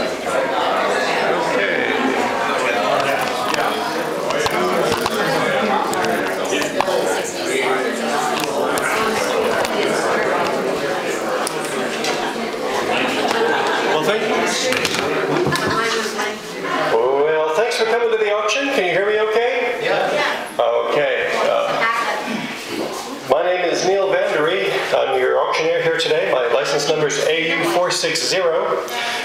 Well, thanks for coming to the auction. Can you hear me okay? Yeah. Okay. My name is Neil Vandery. I'm your auctioneer here today. My license number is AU460.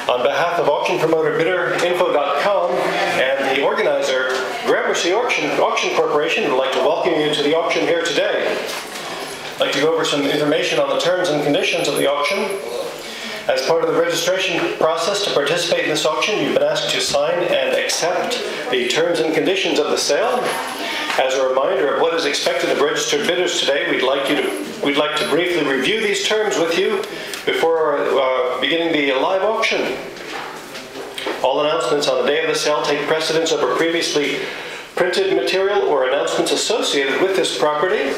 On behalf of auction promoter bidderinfo.com and the organizer, Gramercy Auction Corporation, would like to welcome you to the auction here today. I'd like to go over some information on the terms and conditions of the auction. As part of the registration process to participate in this auction, you've been asked to sign and accept the terms and conditions of the sale. As a reminder of what is expected of registered bidders today, we'd like to briefly review these terms with you before beginning the live auction. All announcements on the day of the sale take precedence over previously printed material or announcements associated with this property.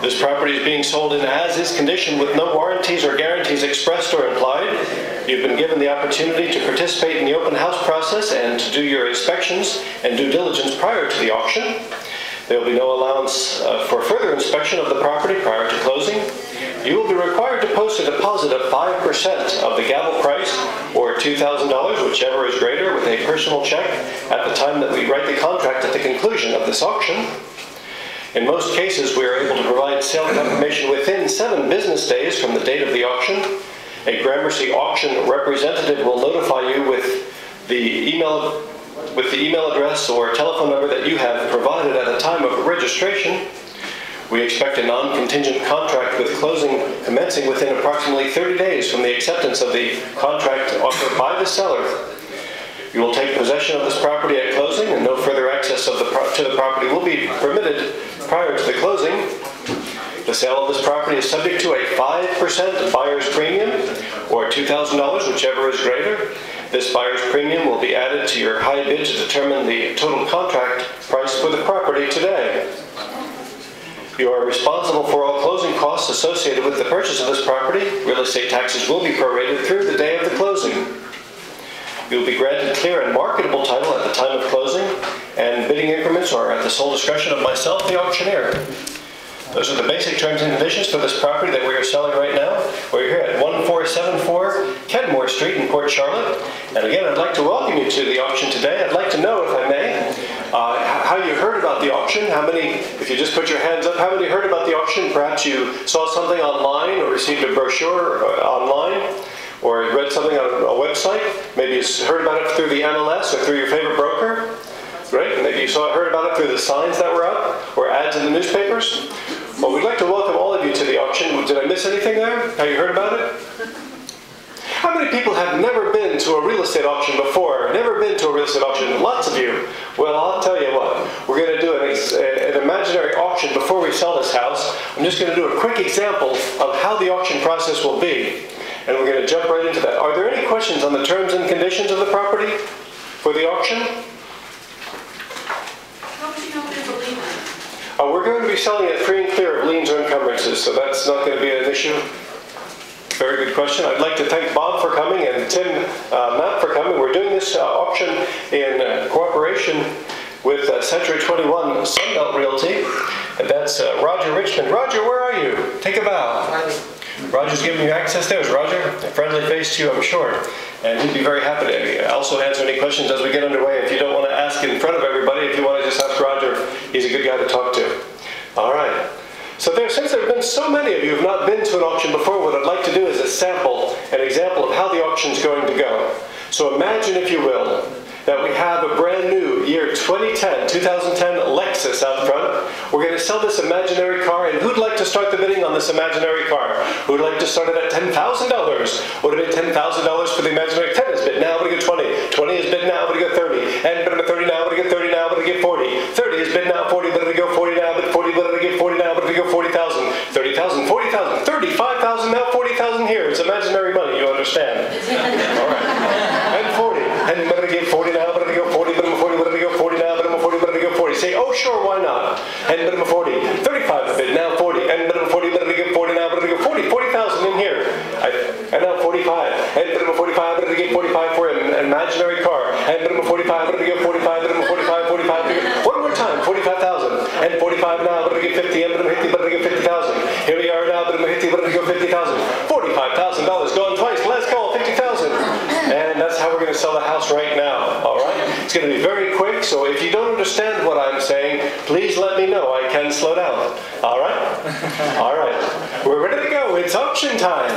This property is being sold in as-is condition with no warranties or guarantees expressed or implied. You've been given the opportunity to participate in the open house process and to do your inspections and due diligence prior to the auction. There will be no allowance for further inspection of the property prior to closing. You will be required to post a deposit of 5% of the gavel price, or $2,000, whichever is greater, with a personal check at the time that we write the contract at the conclusion of this auction. In most cases, we are able to provide sale confirmation within 7 business days from the date of the auction. A Gramercy auction representative will notify you with the email address or telephone number that you have provided at the time of registration. We expect a non-contingent contract with closing commencing within approximately 30 days from the acceptance of the contract offered by the seller. You will take possession of this property at closing, and no further access to the property will be permitted prior to the closing. The sale of this property is subject to a 5% buyer's premium, or $2,000, whichever is greater. This buyer's premium will be added to your high bid to determine the total contract price for the property today. You are responsible for all closing costs associated with the purchase of this property. Real estate taxes will be prorated through the day of the closing. You will be granted clear and marketable title at the time of closing, and bidding increments are at the sole discretion of myself, the auctioneer. Those are the basic terms and conditions for this property that we are selling right now. We're here at 1474 Kenmore Street in Port Charlotte. And again, I'd like to welcome you to the auction today. I'd like to know, if I may, how you heard about the auction. How many, if you just put your hands up, how many heard about the auction? Perhaps you saw something online or received a brochure online, or read something on a website. Maybe you heard about it through the MLS or through your favorite broker. Great. Maybe you heard about it through the signs that were up or ads in the newspapers. Well, we'd like to welcome all of you to the auction. Did I miss anything there? Have you heard about it? How many people have never been to a real estate auction before? Never been to a real estate auction? Lots of you. Well, I'll tell you what. We're going to do an imaginary auction before we sell this house. I'm just going to do a quick example of how the auction process will be. And we're going to jump right into that. Are there any questions on the terms and conditions of the property for the auction? How would you know there's a lien on it? We're going to be selling it free and clear of liens or encumbrances, so that's not going to be an issue. Very good question. I'd like to thank Bob for coming and Tim Matt for coming. We're doing this auction in cooperation with Century 21 Sunbelt Realty, and that's Roger Richmond. Roger, where are you? Take a bow. Roger's giving you access. There's Roger, a friendly face to you, I'm sure. And he'd be very happy to also answer any questions as we get underway. If you don't want to ask in front of everybody, if you want to just ask Roger, he's a good guy to talk to. All right. So since there have been so many of you who have not been to an auction before, what I'd like to do is an example of how the auction's going to go. So imagine, if you will, that we have a brand new year 2010 Lexus out front. We're going to sell this imaginary car, and who'd like to start the bidding on this imaginary car? Who'd like to start it at $10,000? Would it be $10,000 for the imaginary? 10 is bid now, would it go 20? 20 is bid now, would it go 30? And bid 30 now, would it go 30 now, would it get 40? 30 is bid now, 40, but it'll go 40 now, but 40, but it'll get 40 now, but it'll go 40,000. 30,000, 40,000, 35,000, now 40,000 here. It's imaginary money, you understand. All right. And 40. And but it'll get 40 now, but it'll go 40, but it'll 40, but it'll go 40 now, but it'll 40, but it'll go 40. Say, oh sure, why not? And but it'll 40. 35 a bid, now 40. And but it'll 40, but it'll go 40 now, but it'll go 40. 40,000 in here. And now 45. And but it'll 40. 45, bid him get 45 for an imaginary car. And bid him 45, bid him get 45, bid him 45, 45. One more time, 45,000. And 45 now, bid him get 50, and bid him 50, bid him get 50,000. Here we are now, bid him 50, bid him get 50,000. $45,000 going twice. Let's call 50,000. And that's how we're going to sell the house right now. All right? It's going to be very quick, so if you don't understand what I'm saying, please let me know. I can slow down. All right? All right. We're ready to go. It's auction time.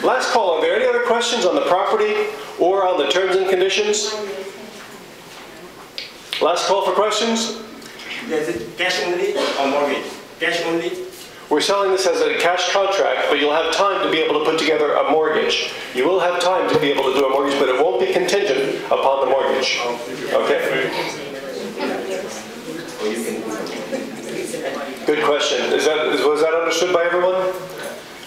Last call. Are there any other questions on the property or on the terms and conditions? Last call for questions? Is it cash only or mortgage? Cash only? We're selling this as a cash contract, but you'll have time to be able to put together a mortgage. You will have time to be able to do a mortgage, but it won't be contingent upon the mortgage. Okay? Good question. Was that understood by everyone?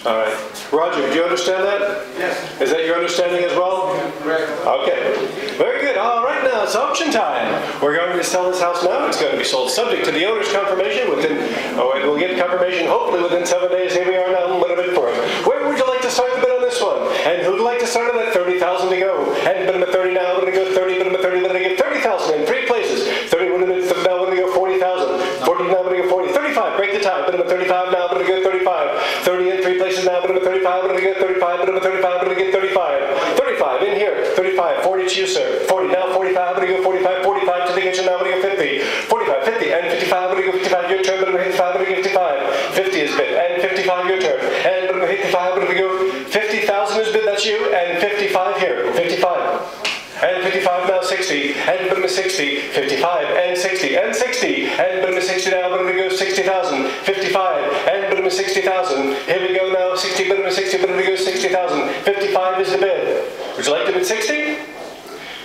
All right. Roger, do you understand that? Yes. Is that your understanding as well? Correct. Okay. Very good. All right, now it's auction time. We're going to sell this house now. It's going to be sold subject to the owner's confirmation within, we'll get confirmation hopefully within 7 days. Here we are now. What a bid for it. Where would you like to start the bid on this one? And who'd like to start it at 30,000 to go? And bid him at 30 now. We're going to go 30, bid him at 30, we're going to get 30,000 in 3 places. 30, we're going to now, we're going to go 40,000. 40, now we're going to go 40. 35, break the tie. Bid him at 35 now, we're going to go 35. 30 in 3 places now, bid him at 35, we're going to get 35, bid him at 35, we're going to get 35. 35 in here, 35, 40 to you, sir. 40 now, 45, we're going to go 45, 45 to the kitchen now, we're going to go 50. 45, 50, and 55, we're going to go 55, your turn, bid him at 55, we're going to get 55. 50 is bid, and 55, your turn. And bid him at 55, we're going to go 50,000 is bid, that's you, and 55 here, 55. And 55 now, 60, and bid him at 60, 55, and 60, and 60, and bid him at 60 now, we're going to go 60,000, 55, and bid him at 60,000. Here we go now, 60, bid him at 60, bid him to go 60,000. 55 is the bid. Would you like to bid 60?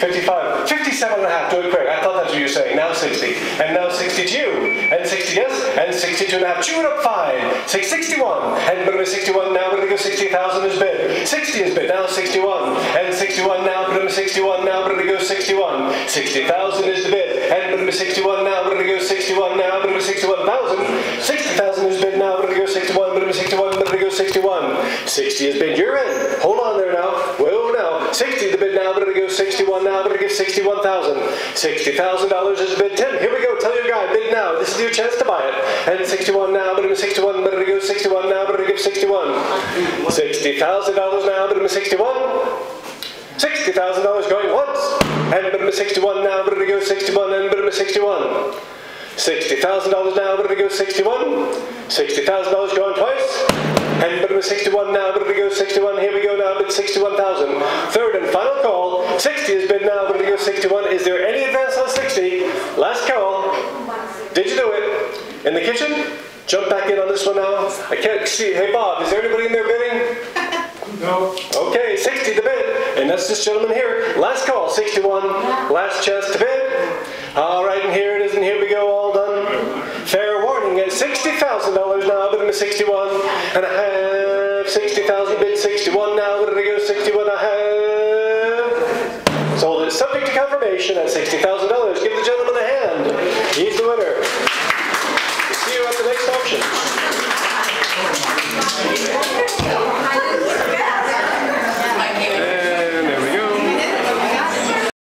55, 57 and a half, do it quick. I thought that's what you were saying. Now 60, and now 62, and 60, yes, and 62 and a half. Chew it up fine. 61, and bid him at 61. Now we're going to go 60,000 is bid. 60 is bid. Now 61, and 61 now. Bid him at 61. Now we're going to go 61. 60,000 is the bid, and bid him at 61. Now we're going to go 61. Now bid him at 61,000. 60,000 is bid. Now we're going to go 61. Bid him at 61. Bid him to go 61. 60 is bid. You're in. Hold on there now. Whoa now. 60 the bid. Now we're going to go 61. Now we're going to get 61,000. $60,000 is the bid. Tim, here we go. Tell your guy, bid now. This is your chance to buy it. And 61 now, bid him at 61. Bid him to go 61 now. Bid him to give 61. $60,000 now. Bid him at 61. $60,000 going once. And bid him at 61 now. Bid him to go 61. And bid him at 61. $60,000 now. Bid him to go 61. $60,000 going twice. And bid him at 61 now, bid him to go 61. Here we go now, bid 61,000. Third and final call. 60 is bid now, bid him to go 61. Is there any advance on 60? Last call. Did you do it? In the kitchen? Jump back in on this one now. I can't see. Hey Bob, is there anybody in there bidding? No. Okay, 60 to bid. And that's this gentleman here. Last call, 61. Last chance to bid. All right, and here it is, and here we go, all done. Fair warning at $60,000 now, bid him at 61 and a half. 60,000 bid 61 now, bid him to go 61 and a half. Sold it subject to confirmation at $60,000.